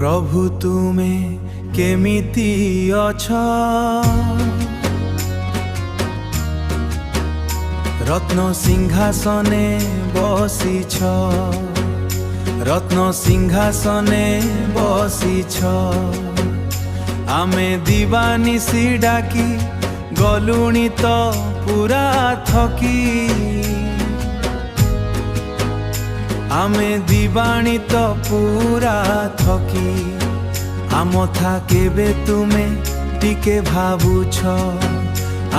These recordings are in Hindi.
प्रभु तुमे केमिति अछ रत्न सिंहासने बसिछ रत्न सिंहासने बसिछ आमे दिवानिसी डाकी गलुणी तो पूरा थकी आमे दिवाणी तो पूरा थकी आम था केबे तुमे टिके भावुछ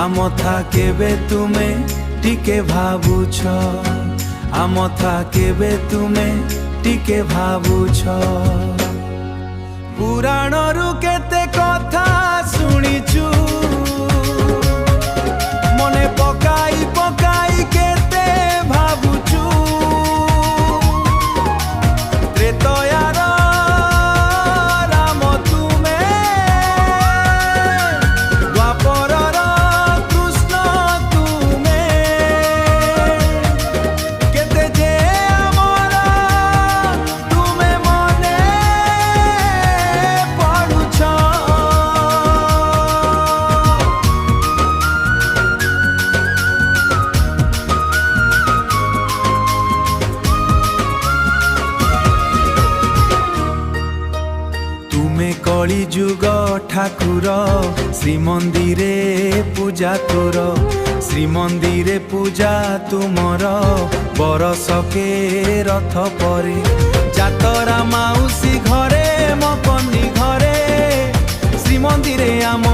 आम था केबे तुमे टिके भावुछ आम था केबे तुमे टिके भावुछ पुराणरू केते कथा शुणिचु मने पकाई पकाई केते भावुचु त्रेतयार राम तुमे द्वापरर कृष्ण तुमे केते जे आमर तुमे मने पड़ुछ कली जुग ठाकुर श्रीमंदिरे पूजा तोर श्रीमंदिरे पूजा तुमर बरसके रथ परे जातरा माउसी घरे मकनी घरे श्रीमंदिरे आम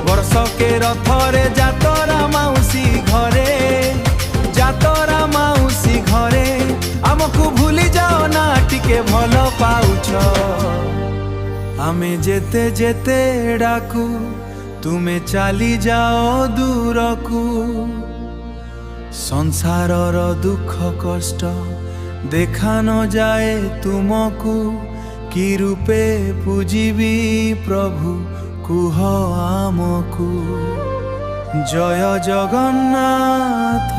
बरसके रथरे जातरा माउसी घरे जातरा माउसी घरे आमको भूली जाओ ना टिके भल पाउछ आमे जेते जेते डाकू तुमे चली जाओ दूरकू संसारर दुख कष्ट देखा न जाए तुमको कि रूपे पूजिबी प्रभु कुह आमको जय जगन्नाथ।